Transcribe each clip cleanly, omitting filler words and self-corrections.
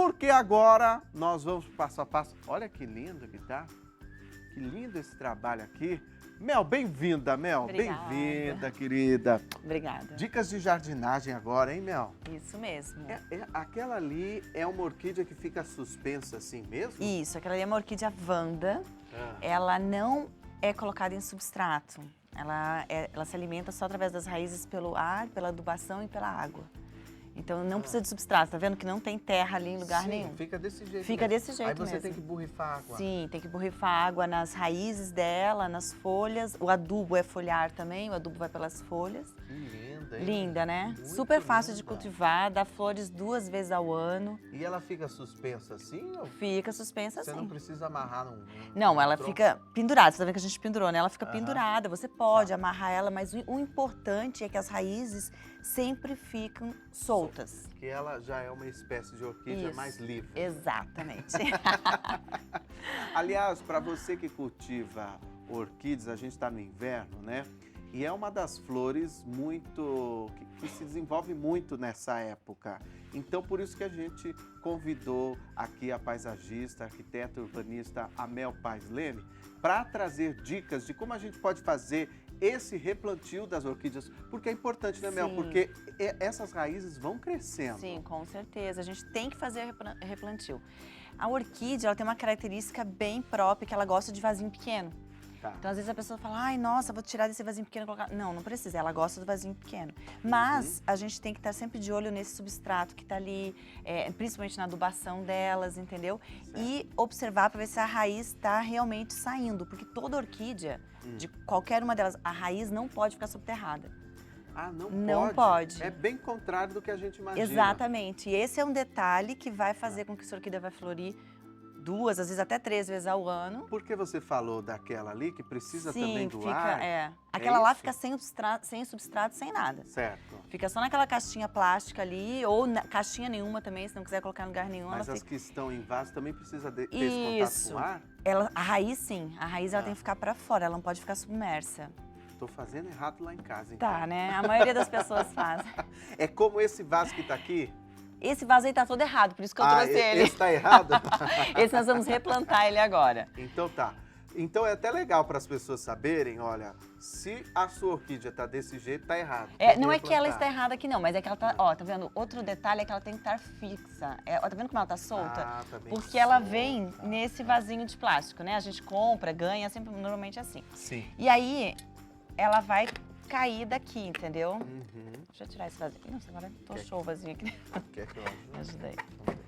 porque agora nós vamos passo a passo. Olha que lindo que tá. Que lindo esse trabalho aqui. Mel, bem-vinda, Mel. Bem-vinda, querida. Obrigada. Dicas de jardinagem agora, hein, Mel? Isso mesmo. Aquela ali é uma orquídea que fica suspensa assim mesmo? Isso, aquela ali é uma orquídea Vanda. Ela não é colocada em substrato. Ela se alimenta só através das raízes pelo ar, pela adubação e pela água. Então não precisa de substrato, tá vendo que não tem terra ali em lugar nenhum. Fica desse jeito. Fica desse jeito mesmo. Aí você mesmo. tem que borrifar água. Sim, tem que borrifar água nas raízes dela, nas folhas. O adubo é foliar também, o adubo vai pelas folhas. Que linda, hein? Linda, né? Muito Super fácil de linda. cultivar, dá flores 2 vezes ao ano. E ela fica suspensa assim? Ou Fica suspensa você assim. não precisa amarrar num Não, ela tronco? fica pendurada. Você tá vendo que a gente pendurou, né? Ela fica pendurada. Você pode Tá. amarrar ela, mas o importante é que as raízes sempre ficam soltas. Que ela já é uma espécie de orquídea Isso. mais livre. Exatamente. Aliás, para você que cultiva orquídeas, a gente está no inverno, né? E é uma das flores que se desenvolve muito nessa época. Então, por isso que a gente convidou aqui a paisagista, arquiteta urbanista Amel Paes Leme para trazer dicas de como a gente pode fazer esse replantio das orquídeas, porque é importante, né, Mel? Sim. Porque essas raízes vão crescendo. Sim, com certeza. A gente tem que fazer replantio. A orquídea, ela tem uma característica bem própria, que ela gosta de vasinho pequeno. Tá. Então, às vezes a pessoa fala, ai, nossa, vou tirar desse vasinho pequeno e colocar... Não, não precisa, ela gosta do vasinho pequeno. Mas a gente tem que estar sempre de olho nesse substrato que está ali, principalmente na adubação delas, entendeu? Certo. E observar para ver se a raiz está realmente saindo, porque toda orquídea, de qualquer uma delas, a raiz não pode ficar subterrada. Ah, não, Não pode. É bem contrário do que a gente imagina. Exatamente. E esse é um detalhe que vai fazer com que sua orquídea vai florir 2, às vezes até 3 vezes ao ano. Por que você falou daquela ali que precisa Sim, também do fica, ar? Aquela lá isso? fica sem substrato, sem nada. Certo. Fica só naquela caixinha plástica ali, ou caixinha nenhuma também, se não quiser colocar em lugar nenhum. Mas ela as fica... que estão em vaso também precisa ter esse contato com o ar? A raiz sim, a raiz ela tem que ficar pra fora, ela não pode ficar submersa. Tô fazendo errado lá em casa, então. Tá, né? A maioria das pessoas faz. É como esse vaso que tá aqui? Esse vaso aí tá todo errado, por isso que eu trouxe ele. Esse tá errado? Esse nós vamos replantar ele agora. Então tá. Então é até legal para as pessoas saberem, olha, se a sua orquídea tá desse jeito, tá errado. Não é que ela está errada aqui não, mas é que ela tá, ó, tá vendo? Outro detalhe é que ela tem que estar fixa. Ó, tá vendo como ela tá solta? Ah, tá bem Porque ela solta. vem nesse vasinho de plástico, né? A gente compra, ganha, sempre normalmente assim. Sim. E aí, ela vai cair daqui, entendeu? Uhum. Deixa eu tirar esse vasinho. Nossa, agora tochou o vasinho aqui. Quer que eu ajude? Me ajuda aí. Vamos ver.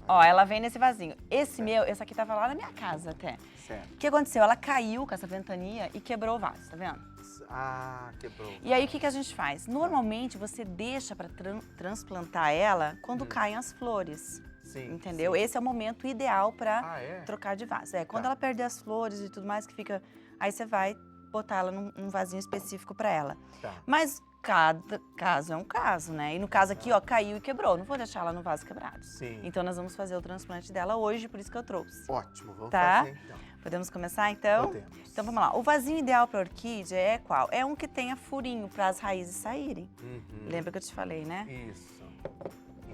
Ó, ela vem nesse vasinho. Esse aqui tava lá na minha casa até. Certo. O que aconteceu? Ela caiu com essa ventania e quebrou o vaso, tá vendo? Ah, quebrou. E aí, o que a gente faz? Normalmente, você deixa para transplantar ela quando caem as flores, Sim. entendeu? Sim. Esse é o momento ideal para Ah, é? trocar de vaso. Quando Tá. ela perder as flores e tudo mais, que fica... Aí você vai botar ela num vasinho específico para ela. Tá. Mas cada caso é um caso, né? E no caso aqui, ó, caiu e quebrou. Não vou deixar ela no vaso quebrado. Sim. Então, nós vamos fazer o transplante dela hoje, por isso que eu trouxe. Ótimo, vamos Tá? fazer então. Podemos começar, então? Podemos. Então, vamos lá. O vasinho ideal para orquídea é qual? É um que tenha furinho para as raízes saírem. Uhum. Lembra que eu te falei, né? Isso.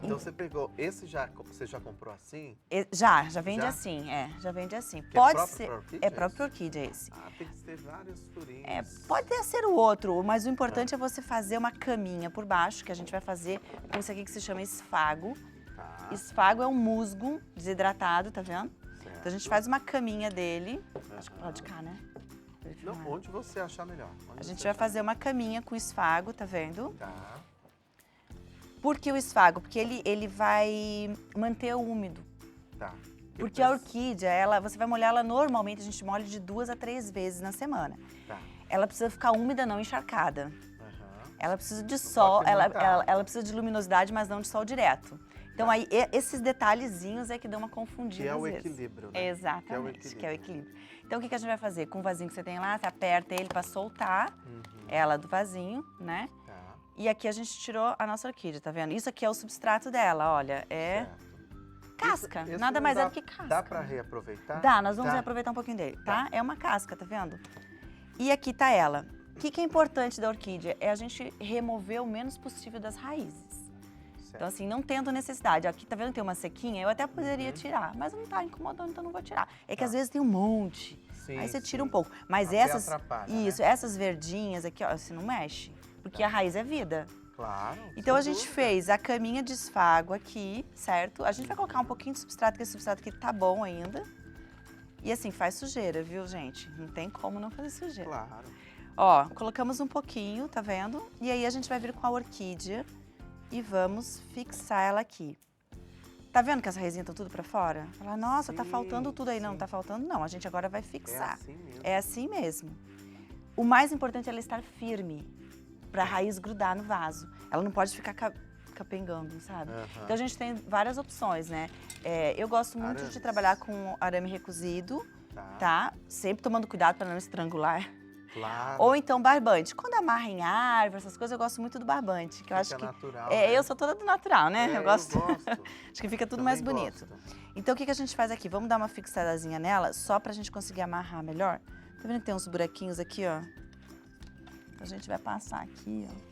Então você pegou, você já comprou assim? Já vende Já? assim, já vende assim. Que Pode é próprio ser, pra orquídea, é próprio pra orquídea esse. Ah, tem que ter vários furinhos. Pode até ser o outro, mas o importante é você fazer uma caminha por baixo, que a gente vai fazer com isso aqui que se chama esfago. Tá. Esfago é um musgo desidratado, tá vendo? Certo. Então a gente faz uma caminha dele. Acho que pode cá, né? Pra ele Não, filmar. onde você achar melhor. A gente vai fazer uma caminha com esfago, tá vendo? Tá. Por que o esfago? Porque ele vai manter úmido. Tá. Porque a orquídea, você vai molhar ela normalmente, a gente molha de 2 a 3 vezes na semana. Tá. Ela precisa ficar úmida, não encharcada. Aham. Ela precisa de sol, ter muita água. ela precisa de luminosidade, mas não de sol direto. Então aí, esses detalhezinhos é que dão uma confundida Que é às o vezes. equilíbrio, né? Exatamente, que é o equilíbrio. Então o que a gente vai fazer? Com o vasinho que você tem lá, você aperta ele para soltar Uhum. ela do vasinho, né? Tá. E aqui a gente tirou a nossa orquídea, tá vendo? Isso aqui é o substrato dela, olha, é Certo. casca, Esse nada não mais dá- é do que casca. Dá pra reaproveitar? Dá, nós vamos Tá. reaproveitar um pouquinho dele, tá? É uma casca, tá vendo? E aqui tá ela. O que é importante da orquídea? É a gente remover o menos possível das raízes. Então, assim, não tendo necessidade. Aqui, tá vendo que tem uma sequinha? Eu até poderia tirar, mas não tá incomodando, então não vou tirar. É que às vezes tem um monte, aí você tira um pouco. Mas Até essas, atrapalha, isso, né? essas verdinhas aqui, ó, você não mexe, porque a raiz é vida. Claro. Então, a sem gente dúvida. fez a caminha de esfago aqui, certo? A gente vai colocar um pouquinho de substrato, que esse substrato aqui tá bom ainda. E assim, faz sujeira, viu, gente? Não tem como não fazer sujeira. Claro. Ó, colocamos um pouquinho, tá vendo? E aí a gente vai vir com a orquídea e vamos fixar ela aqui. Tá vendo que as raizinhas estão tudo pra fora? Fala, nossa, tá Sim, faltando tudo aí. Não, sim. tá faltando não, a gente agora vai É fixar. assim mesmo. É assim mesmo. O mais importante é ela estar firme, pra raiz grudar no vaso. Ela não pode ficar capengando, sabe? Aham. Então a gente tem várias opções, né? Eu gosto muito de Arames. trabalhar com arame recozido, Tá. tá? Sempre tomando cuidado para não estrangular. Claro. Ou então barbante. Quando amarra em árvore, essas coisas, eu gosto muito do barbante, que eu acho Fica que natural, né? eu sou toda do natural, né? É, eu gosto. Eu gosto. Acho que fica tudo Também mais bonito. gosto. Então o que a gente faz aqui? Vamos dar uma fixadazinha nela, só pra gente conseguir amarrar melhor. Tá vendo que tem uns buraquinhos aqui, ó? Então a gente vai passar aqui, ó.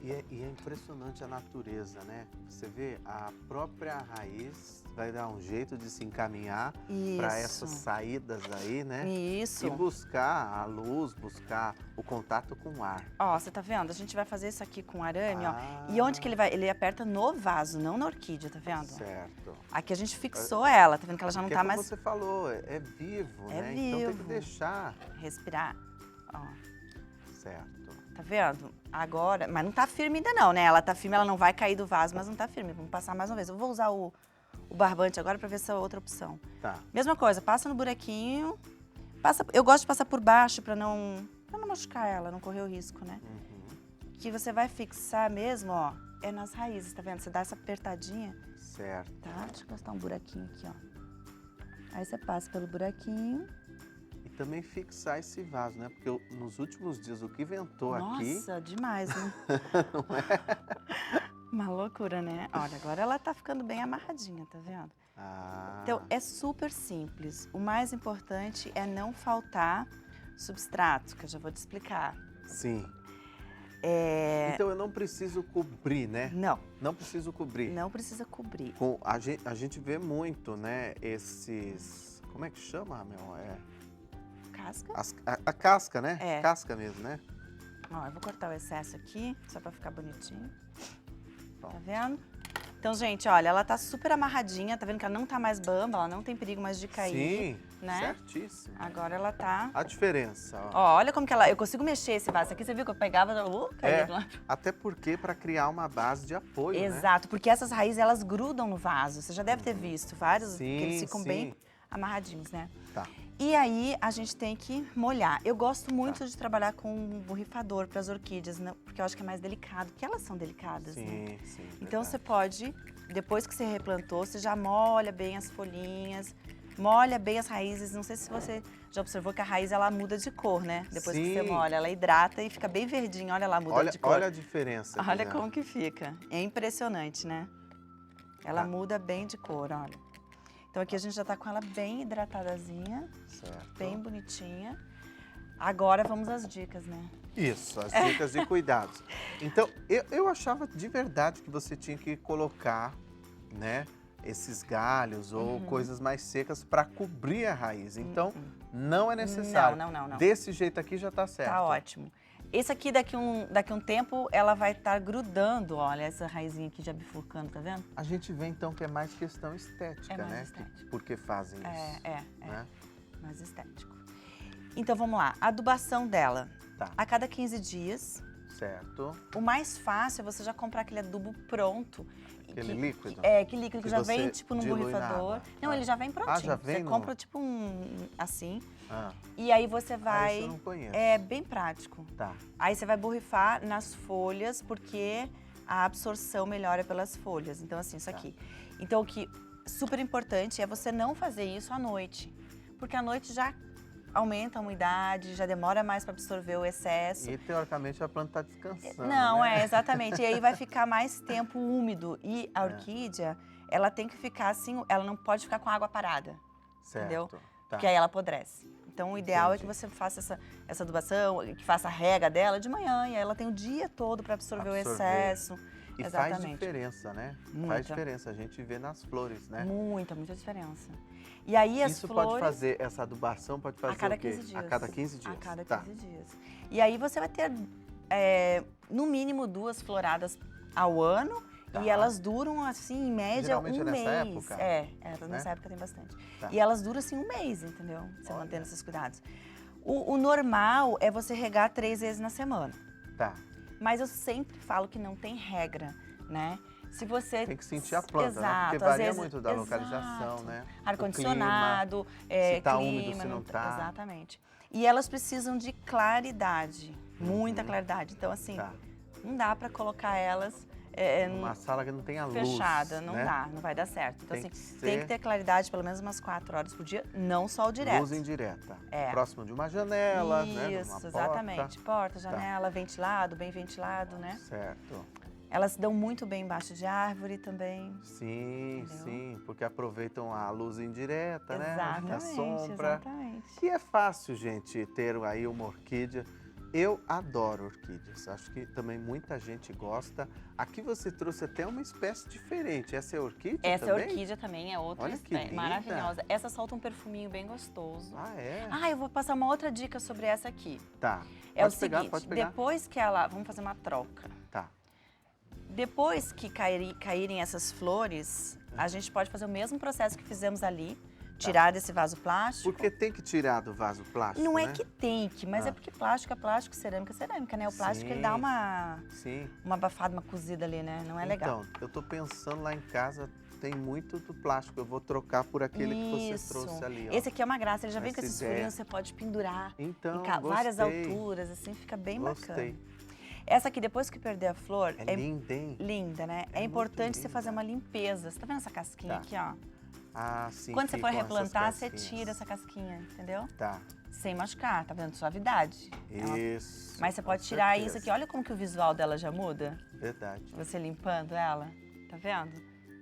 E é impressionante a natureza, né? Você vê, a própria raiz vai dar um jeito de se encaminhar para essas Isso. saídas aí, né? Isso. E buscar a luz, buscar o contato com o ar. Ó, você tá vendo? A gente vai fazer isso aqui com arame, ó. Ah. E onde que ele vai? Ele aperta no vaso, não na orquídea, tá vendo? Certo. Aqui a gente fixou ela, tá vendo que ela já não Porque tá como mais... você falou, é vivo, É né? Então tem que vivo. deixar. Respirar, ó. Certo. Tá vendo? Agora, mas não tá firme ainda não, né? Ela tá firme, ela não vai cair do vaso, mas não tá firme. Vamos passar mais uma vez. Eu vou usar o barbante agora pra ver essa outra opção. Tá. Mesma coisa, passa no buraquinho. Eu gosto de passar por baixo pra não machucar ela, não correr o risco, né? Uhum. Que você vai fixar mesmo, ó, é nas raízes, tá vendo? Você dá essa apertadinha, Certo. tá? Deixa eu gostar um buraquinho aqui, ó. Aí você passa pelo buraquinho. E também fixar esse vaso, né? Porque nos últimos dias o que ventou aqui. Nossa, demais, né? Não é? Uma loucura, né? Olha, agora ela tá ficando bem amarradinha, tá vendo? Ah, Então, é super simples. O mais importante é não faltar substrato, que eu já vou te explicar. sim. Então eu não preciso cobrir, né? Não, Não preciso cobrir. não precisa cobrir. A gente vê muito, né? Esses. Como é que chama, meu? Casca. A casca, né? É. Casca mesmo, né? Ó, eu vou cortar o excesso aqui, só pra ficar bonitinho. Tá Pronto. vendo? Então, gente, olha, ela tá super amarradinha, tá vendo que ela não tá mais bamba, ela não tem perigo mais de cair. Sim, né? certíssimo. Agora ela tá... A diferença, ó. Ó, olha como que ela... Eu consigo mexer esse vaso aqui, você viu que eu pegava, caía É, do lado. até porque para criar uma base de apoio, né? Exato, porque essas raízes, elas grudam no vaso. Você já deve ter visto vários, que eles Sim, ficam sim. bem amarradinhos, né? Tá. E aí, a gente tem que molhar. Eu gosto muito de trabalhar com um borrifador para as orquídeas, né? Porque eu acho que é mais delicado, porque elas são delicadas, né? Sim, sim. Então, você verdade. pode, depois que você replantou, você já molha bem as folhinhas, molha bem as raízes. Não sei se você já observou que a raiz, ela muda de cor, né? Depois que você Sim. molha, ela hidrata e fica bem verdinha. Olha lá, muda Olha, de cor. olha a diferença. Olha Guilherme. como que fica. É impressionante, né? Ela Tá. muda bem de cor, olha. Então aqui a gente já tá com ela bem hidratadazinha, Certo. bem bonitinha. Agora vamos às dicas, né? Isso, as dicas de cuidados. Então, eu achava de verdade que você tinha que colocar, né, esses galhos ou coisas mais secas para cobrir a raiz. Então, não é necessário. Não. Desse jeito aqui já tá certo. Tá ótimo. Esse aqui, daqui um tempo, ela vai estar grudando, olha, essa raizinha aqui já bifurcando, tá vendo? A gente vê então que é mais questão estética, É mais né? estético. Porque fazem isso. É, Né? mais estético. Então, vamos lá. A adubação dela. Tá. A cada 15 dias. Certo. O mais fácil é você já comprar aquele adubo pronto. Aquele líquido? Que líquido Que já você vem, tipo, num dilui na borrifador. água. Não, Ah. ele já vem prontinho. já vem Você no- compra, tipo, assim. Ah, E aí você vai... esse eu não conheço. É bem prático. Tá. Aí você vai borrifar nas folhas, porque a absorção melhora pelas folhas. Então, assim, isso aqui. Então, o que super importante é você não fazer isso à noite. Porque à noite já aumenta a umidade, já demora mais para absorver o excesso. E teoricamente a planta está descansando. Não, né? exatamente. E aí vai ficar mais tempo úmido. E a orquídea, ela tem que ficar assim, ela não pode ficar com água parada. Certo. entendeu? Tá. Porque aí ela apodrece. Então, o ideal é que Entendi. você faça essa adubação, que faça a rega dela de manhã, e aí ela tem o dia todo para absorver o Absorver. excesso. E Exatamente. faz diferença, né? Muita. Faz diferença, a gente vê nas flores, né? Muita diferença. E aí as Isso flores... pode fazer, essa adubação pode fazer a cada o quê? 15 dias. A cada 15 dias. A cada 15 Tá. dias. E aí você vai ter, no mínimo, 2 floradas ao ano. Tá. E elas duram, assim, em média, Geralmente um é nessa mês. época? Nessa época tem bastante. Tá. E elas duram, assim, um mês, entendeu? Você Olha. mantendo esses cuidados. O normal é você regar 3 vezes na semana. Tá. Mas eu sempre falo que não tem regra, né? Se você... Tem que sentir a planta, Exato, né? Porque às varia vezes- muito da exato. localização, né? Ar-condicionado, se tá clima, úmido, se não tá. Exatamente. E elas precisam de claridade, muita claridade. Então, assim, Tá. não dá para colocar elas Numa sala que não tenha luz, fechada, não né? dá, não vai dar certo. Então, Tem assim, que tem ser- que ter claridade pelo menos umas 4 horas por dia, não sol direto. Luz indireta. É. Próximo de uma janela, né? Isso, Numa porta. exatamente. Porta, janela, ventilado, bem ventilado, né? Certo. Elas se dão muito bem embaixo de árvore também. Sim, Entendeu? sim, porque aproveitam a luz indireta, né? Exatamente, A sombra. exatamente. E é fácil, gente, ter aí uma orquídea. Eu adoro orquídeas, acho que também muita gente gosta. Aqui você trouxe até uma espécie diferente. Essa é orquídea Essa também? orquídea também é outra Olha que espécie, linda. maravilhosa. Essa solta um perfuminho bem gostoso. Ah, é? Ah, eu vou passar uma outra dica sobre essa aqui. Tá. É Pode o pegar, seguinte, pode pegar. depois que ela... Vamos fazer uma troca. Tá. Depois que caírem essas flores, a gente pode fazer o mesmo processo que fizemos ali, tirar desse vaso plástico. Porque tem que tirar do vaso plástico, Não é né? que tem que, mas Ah. é porque plástico é plástico, cerâmica é cerâmica, né? O plástico ele Sim. dá uma Sim. abafada, uma cozida ali, né? Não é legal. Então, eu tô pensando lá em casa, tem muito do plástico. Eu vou trocar por aquele que você trouxe ali, ó. Esse aqui é uma graça, ele já vem com Essa esses ideia. furinhos, você pode pendurar Então, em várias gostei. alturas, assim, fica bem Gostei. bacana. Essa aqui, depois que perder a flor, É linda, hein? linda, né? É É muito importante você linda. fazer uma limpeza. Você tá vendo essa casquinha Tá. aqui, ó? Ah, sim. Quando você for ficam essas replantar, você casquinhas. tira essa casquinha, entendeu? Tá. Sem machucar, tá vendo? Suavidade. É uma- Isso. Mas você com pode tirar certeza. isso aqui. Olha como que o visual dela já muda. Verdade. Você limpando ela. Tá vendo?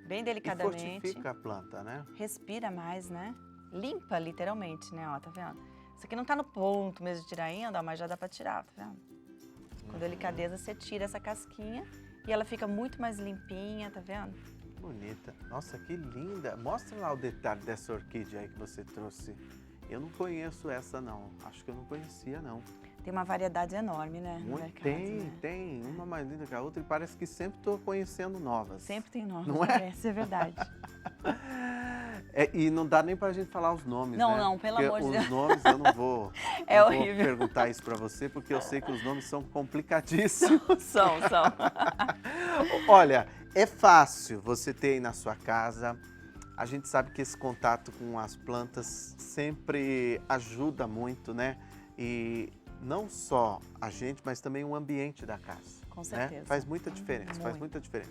Bem E delicadamente. fortifica a planta, né? Respira mais, né? Limpa, literalmente, né? Ó, tá vendo? Isso aqui não tá no ponto mesmo de tirar ainda, ó, mas já dá pra tirar, tá vendo? Com delicadeza, você tira essa casquinha e ela fica muito mais limpinha, tá vendo? Bonita. Nossa, que linda. Mostra lá o detalhe dessa orquídea aí que você trouxe. Eu não conheço essa, não. Acho que eu não conhecia, não. Tem uma variedade enorme, né? No Muito. mercado, Tem, né? tem. Uma mais linda que a outra e parece que sempre estou conhecendo novas. Sempre tem nome. Não é? Isso é verdade. E não dá nem pra gente falar os nomes, Não, né? não, pelo Porque amor de Deus. os nomes eu não vou, É não horrível. vou perguntar isso pra você, porque eu sei que os nomes são complicadíssimos. São. Olha, é fácil você ter aí na sua casa. A gente sabe que esse contato com as plantas sempre ajuda muito, né? E não só a gente, mas também o ambiente da casa. Com Né? certeza. Faz muita diferença, faz Muito. muita diferença.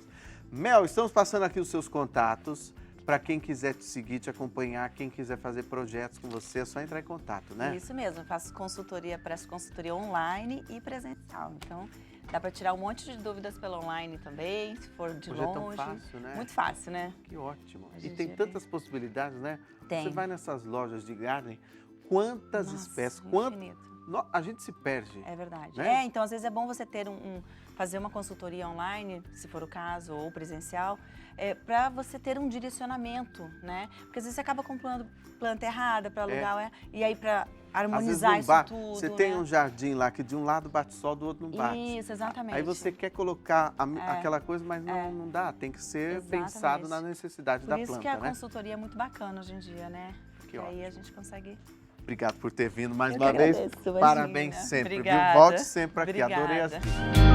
Mel, estamos passando aqui os seus contatos. Para quem quiser te seguir, te acompanhar, quem quiser fazer projetos com você, é só entrar em contato, né? Isso mesmo, eu faço consultoria, presto consultoria online e presencial. Então, dá para tirar um monte de dúvidas pelo online também, se for de Hoje é tão longe. fácil, né? Muito fácil, né? Que ótimo. Hoje E em tem dia tantas possibilidades, né? Tem. Você vai nessas lojas de garden, quantas Nossa, espécies, infinito. A gente se perde. É verdade. Né? Então às vezes é bom você ter fazer uma consultoria online, se for o caso, ou presencial, para você ter um direcionamento, né? Porque às vezes você acaba comprando planta errada para alugar, e aí para Às vezes harmonizar não isso bate. tudo, Você tem né? um jardim lá que de um lado bate sol, do outro não bate. Isso, exatamente. Aí você quer colocar aquela coisa, mas não dá. Tem que ser Exatamente. pensado na necessidade Por da isso planta, que a né? consultoria é muito bacana hoje em dia, né? Porque aí ótimo. a gente consegue... Obrigado por ter vindo mais Eu uma que vez. agradeço, imagina. Parabéns sempre, Obrigada. viu? Volte sempre aqui. Adorei as Obrigada. dicas.